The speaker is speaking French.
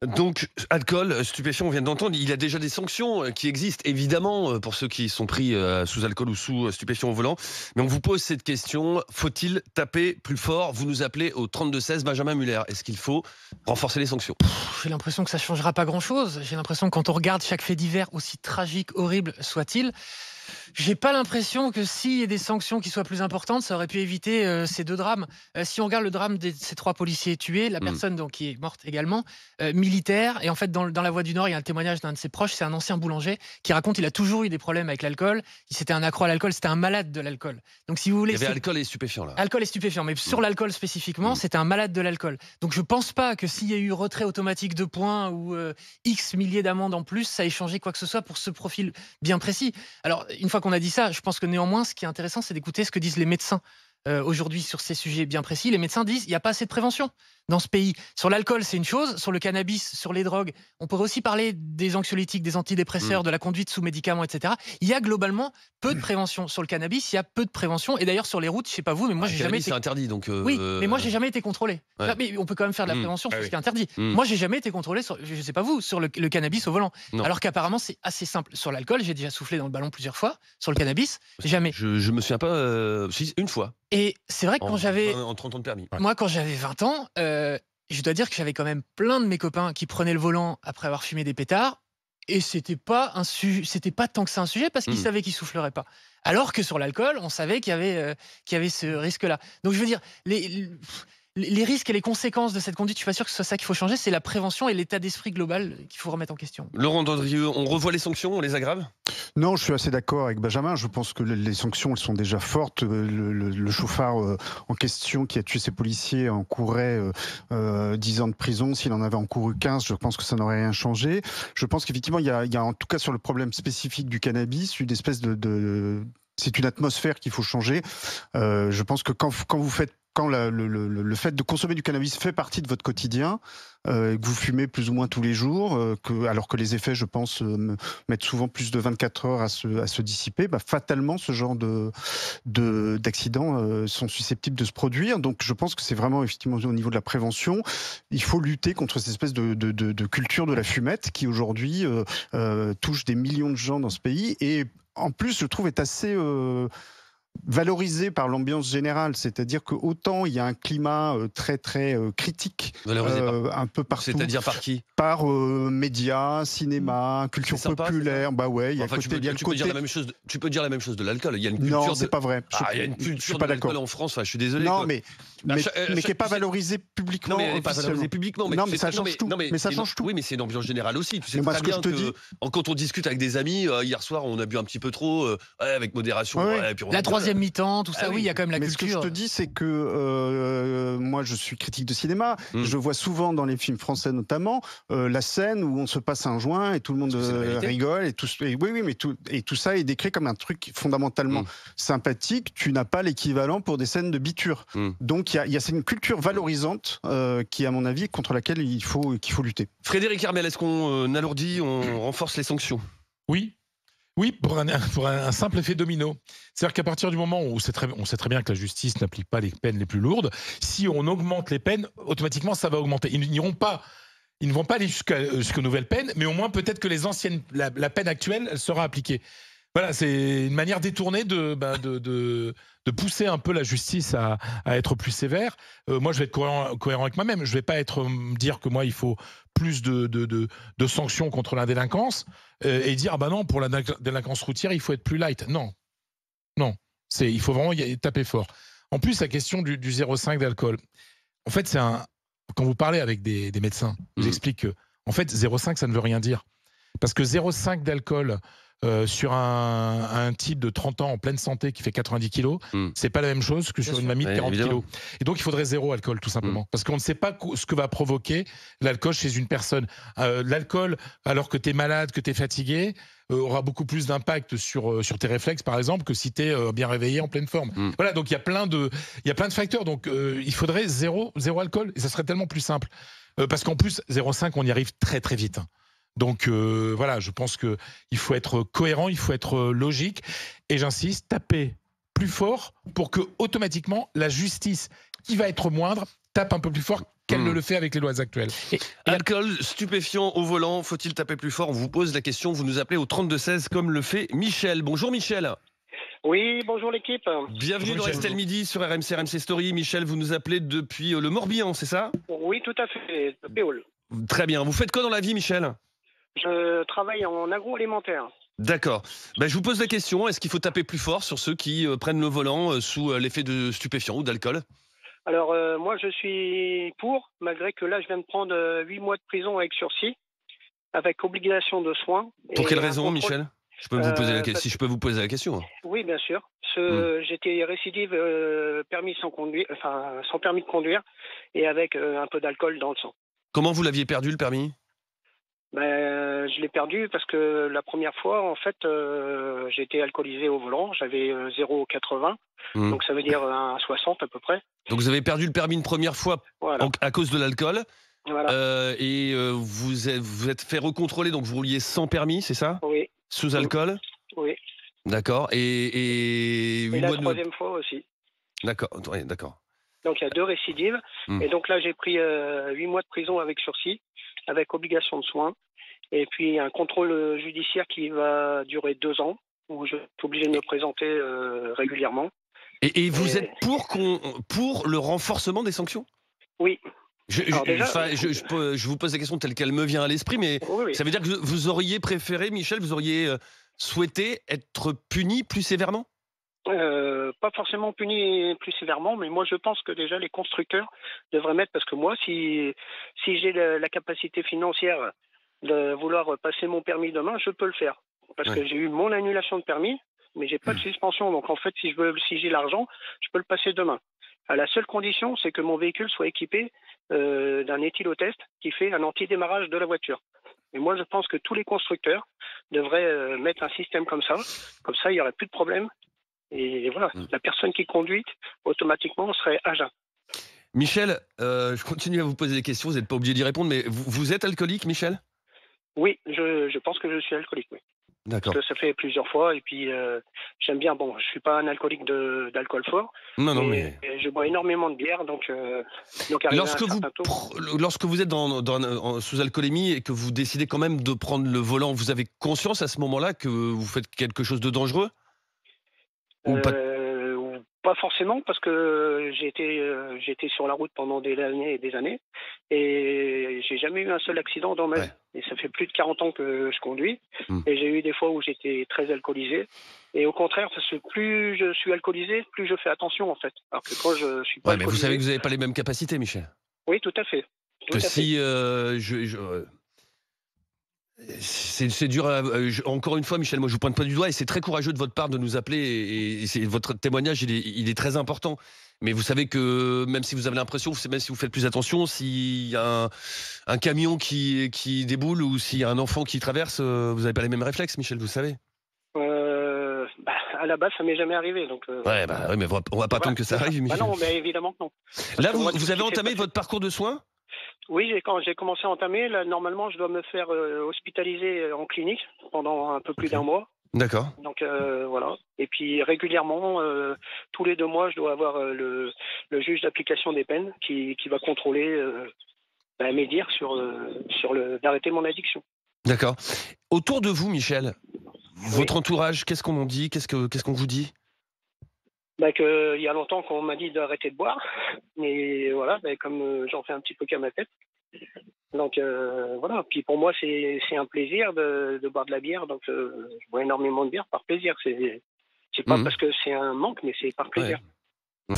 Donc, alcool, stupéfiant, on vient d'entendre, il y a déjà des sanctions qui existent, évidemment, pour ceux qui sont pris sous alcool ou sous stupéfiant au volant. Mais on vous pose cette question, faut-il taper plus fort? Vous nous appelez au 32-16, Benjamin Muller. Est-ce qu'il faut renforcer les sanctions? J'ai l'impression que ça changera pas grand-chose. J'ai l'impression que quand on regarde chaque fait divers, aussi tragique, horrible soit-il, j'ai pas l'impression que s'il y a des sanctions qui soient plus importantes, ça aurait pu éviter ces deux drames. Si on regarde le drame de ces trois policiers tués, la personne donc qui est morte également, militaire, et en fait dans la Voix du Nord, il y a un témoignage d'un de ses proches, c'est un ancien boulanger qui raconte qu'il a toujours eu des problèmes avec l'alcool. C'était un accro à l'alcool, c'était un malade de l'alcool. Donc si vous Il voulez, y avait alcool et stupéfiant, là. alcool et stupéfiant, mais sur l'alcool spécifiquement, c'était un malade de l'alcool. Donc je pense pas que s'il y a eu retrait automatique de points ou X milliers d'amendes en plus, ça ait changé quoi que ce soit pour ce profil bien précis. Alors, une fois qu'on a dit ça, je pense que néanmoins, ce qui est intéressant, c'est d'écouter ce que disent les médecins aujourd'hui sur ces sujets bien précis. Les médecins disent qu'il n'y a pas assez de prévention dans ce pays. Sur l'alcool, c'est une chose. Sur le cannabis, sur les drogues, on pourrait aussi parler des anxiolytiques, des antidépresseurs, de la conduite sous médicaments, etc. Il y a globalement peu de prévention. Sur le cannabis, il y a peu de prévention. Et d'ailleurs, sur les routes, je sais pas vous, mais moi, j'ai jamais été... C'est interdit, donc... Oui, mais moi, j'ai jamais été contrôlé. Ouais. Là, mais on peut quand même faire de la prévention sur Ah ce oui. qui est interdit. Moi, j'ai jamais été contrôlé sur, je sais pas vous, sur le cannabis au volant. Non. Alors qu'apparemment, c'est assez simple. Sur l'alcool, j'ai déjà soufflé dans le ballon plusieurs fois. Sur le cannabis, jamais. Je me souviens pas... si, une fois. Et c'est vrai que quand j'avais... En 30 ans de permis. Moi, quand j'avais 20 ans, je dois dire que j'avais quand même plein de mes copains qui prenaient le volant après avoir fumé des pétards. Et c'était pas tant que c'est un sujet parce qu'ils savaient qu'ils souffleraient pas. Alors que sur l'alcool, on savait qu'il y avait ce risque-là. Donc je veux dire, les risques et les conséquences de cette conduite, je suis pas sûr que ce soit ça qu'il faut changer. C'est la prévention et l'état d'esprit global qu'il faut remettre en question. Laurent Dandrieux, on revoit les sanctions, on les aggrave? Non, je suis assez d'accord avec Benjamin. Je pense que les sanctions, elles sont déjà fortes. Le chauffard en question qui a tué ses policiers encourait 10 ans de prison. S'il en avait encouru 15, je pense que ça n'aurait rien changé. Je pense qu'effectivement, il y a en tout cas sur le problème spécifique du cannabis, une espèce c'est une atmosphère qu'il faut changer. Je pense que quand le fait de consommer du cannabis fait partie de votre quotidien, que vous fumez plus ou moins tous les jours, alors que les effets, je pense, mettent souvent plus de 24 heures à se dissiper, fatalement, ce genre d'accidents sont susceptibles de se produire. Donc, je pense que c'est vraiment, effectivement, au niveau de la prévention, il faut lutter contre cette espèce de culture de la fumette qui, aujourd'hui, touche des millions de gens dans ce pays. Et en plus, je trouve, est assez... valorisé par l'ambiance générale, c'est-à-dire que autant il y a un climat très très critique un peu partout. C'est-à-dire par qui? Par médias, cinéma, culture sympa, populaire. Bah ouais, il y a tu peux dire la même chose. Tu peux dire la même chose de l'alcool. Il y a une culture. Non, c'est pas vrai. Il y a une culture je suis de pas l'alcool d'accord en France. Enfin, je suis désolé. Non, quoi. mais qui n'est pas valorisé publiquement. Non, mais elle n'est pas valorisée publiquement. Non, mais ça change tout. Mais ça change tout. Oui, mais c'est une ambiance générale aussi. Tu sais moi, très ce que bien je te dis, quand on discute avec des amis, hier soir, on a bu un petit peu trop, avec modération. Ouais. Et puis La troisième mi-temps, tout ça, Ah oui, il y a quand même la mais culture. ce que je te dis, c'est que moi, je suis critique de cinéma. Je vois souvent dans les films français, notamment, la scène où on se passe un joint et tout le monde rigole. Et tout ça est décrit comme un truc fondamentalement sympathique. Tu n'as pas l'équivalent pour des scènes de biture. Donc, il y a une culture valorisante qui, à mon avis, contre laquelle qu'il faut lutter. Frédéric Hermel, est-ce qu'on alourdit, on renforce les sanctions? Oui. Oui, pour un simple effet domino. C'est-à-dire qu'à partir du moment où on sait très bien que la justice n'applique pas les peines les plus lourdes, si on augmente les peines, automatiquement ça va augmenter. Ils ne vont pas aller jusqu'aux nouvelles peines, mais au moins peut-être que les anciennes, la peine actuelle, elle sera appliquée. Voilà, c'est une manière détournée de pousser un peu la justice à être plus sévère. Moi, je vais être cohérent avec moi-même. Je ne vais pas me dire que moi, il faut plus de sanctions contre la délinquance et dire, ah ben non, pour la délinquance routière, il faut être plus light. Non. Il faut vraiment taper fort. En plus, la question du 0,5 d'alcool. En fait, quand vous parlez avec des médecins, ils expliquent que, en fait, 0,5, ça ne veut rien dire. Parce que 0,5 d'alcool sur un type de 30 ans en pleine santé qui fait 90 kilos, c'est pas la même chose que sur une mamie de 40 kilos. Et donc, il faudrait 0 alcool, tout simplement. Parce qu'on ne sait pas ce que va provoquer l'alcool chez une personne. L'alcool, alors que tu es malade, que tu es fatigué, aura beaucoup plus d'impact sur tes réflexes, par exemple, que si tu es bien réveillé en pleine forme. Voilà, donc il y a plein de facteurs. Donc, il faudrait 0 alcool, et ça serait tellement plus simple. Parce qu'en plus, 0,5, on y arrive très, très vite. Donc voilà, je pense qu'il faut être cohérent, il faut être logique. Et j'insiste, taper plus fort pour que automatiquement la justice, qui va être moindre, tape un peu plus fort qu'elle ne le fait avec les lois actuelles. Alcool, stupéfiant au volant, faut-il taper plus fort? On vous pose la question, vous nous appelez au 32-16 comme le fait Michel. Bonjour Michel. Oui, bonjour l'équipe. Bienvenue dans Michel. Restel Midi sur RMC Story. Michel, vous nous appelez depuis le Morbihan, c'est ça? Oui, tout à fait, de Péole. Très bien. Vous faites quoi dans la vie, Michel? Je travaille en agroalimentaire. D'accord. Je vous pose la question, est-ce qu'il faut taper plus fort sur ceux qui prennent le volant sous l'effet de stupéfiants ou d'alcool? Alors, moi, je suis pour, malgré que là, je viens de prendre 8 mois de prison avec sursis, avec obligation de soins. Pour et quelle un raison, contrôle- Michel? Je peux vous poser la question, parce- si je peux vous poser la question. Oui, bien sûr. J'étais récidive permis sans conduire, enfin, sans permis de conduire, et avec un peu d'alcool dans le sang. Comment vous l'aviez perdu, le permis? Je l'ai perdu parce que la première fois, en fait, j'étais alcoolisé au volant. J'avais 0,80, donc ça veut dire un 60 à peu près. Donc vous avez perdu le permis une première fois Voilà. à cause de l'alcool. Voilà. Vous êtes fait recontrôler, donc vous rouliez sans permis, c'est ça? Oui, Sous alcool? oui. D'accord. Et Et 8 la mois de... troisième fois aussi. D'accord. Ouais, d'accord. Donc il y a 2 récidives. Et donc là, j'ai pris 8 mois de prison avec sursis, avec obligation de soins. Et puis un contrôle judiciaire qui va durer 2 ans, où je suis obligé de me présenter régulièrement. Et vous êtes pour le renforcement des sanctions? Oui. Alors déjà, Je vous pose la question telle qu'elle me vient à l'esprit, mais oui. ça veut dire que vous auriez préféré, Michel, vous auriez souhaité être puni plus sévèrement? Pas forcément puni plus sévèrement, mais moi je pense que déjà les constructeurs devraient mettre, parce que moi si j'ai la capacité financière de vouloir passer mon permis demain, je peux le faire. Parce que j'ai eu mon annulation de permis, mais j'ai pas de suspension. Donc en fait, si j'ai l'argent, je peux le passer demain. À la seule condition, c'est que mon véhicule soit équipé d'un éthylotest qui fait un anti-démarrage de la voiture. Et moi, je pense que tous les constructeurs devraient mettre un système comme ça. Comme ça, il n'y aurait plus de problème. Et voilà, la personne qui conduit, automatiquement, serait à jeun. Michel, je continue à vous poser des questions, vous n'êtes pas obligé d'y répondre, mais vous êtes alcoolique, Michel? Oui, je pense que je suis alcoolique, oui. D'accord. Parce que ça fait plusieurs fois, et puis j'aime bien, bon, je suis pas un alcoolique d'alcool fort, Non, mais... je bois énormément de bière, donc Lorsque vous êtes sous alcoolémie et que vous décidez quand même de prendre le volant, vous avez conscience à ce moment-là que vous faites quelque chose de dangereux? Ou pas forcément, parce que j'ai été sur la route pendant des années et des années, et j'ai jamais eu un seul accident dans ma vie. Et ça fait plus de 40 ans que je conduis, et j'ai eu des fois où j'étais très alcoolisé. Et au contraire, parce que plus je suis alcoolisé, plus je fais attention en fait. Alors que quand je suis pas mais vous alcoolisé... savez que vous n'avez pas les mêmes capacités, Michel. Oui, tout à fait. C'est dur. Encore une fois, Michel, moi je vous pointe pas du doigt et c'est très courageux de votre part de nous appeler et votre témoignage il est très important. Mais vous savez que même si vous avez l'impression, même si vous faites plus attention, s'il y a un camion qui déboule ou s'il y a un enfant qui traverse, vous n'avez pas les mêmes réflexes, Michel, vous savez. À la base, ça m'est jamais arrivé. Donc, oui, mais on va pas attendre que ça arrive, Michel. Non, mais évidemment que non. Là, vous avez entamé votre parcours de soins? Oui, j'ai commencé à entamer. Là, normalement, je dois me faire hospitaliser en clinique pendant un peu plus d'1 mois. D'accord. Donc voilà. Et puis régulièrement, tous les 2 mois, je dois avoir le juge d'application des peines qui va contrôler mes dires d'arrêter mon addiction. D'accord. Autour de vous, Michel, votre entourage, qu'est-ce qu'on en dit? Qu'est-ce qu'on vous dit? Il y a longtemps qu'on m'a dit d'arrêter de boire, mais voilà, comme j'en fais un petit peu qu'à ma tête. Donc voilà, puis pour moi c'est un plaisir de boire de la bière, donc je bois énormément de bière par plaisir. C'est pas parce que c'est un manque, mais c'est par plaisir. Ouais.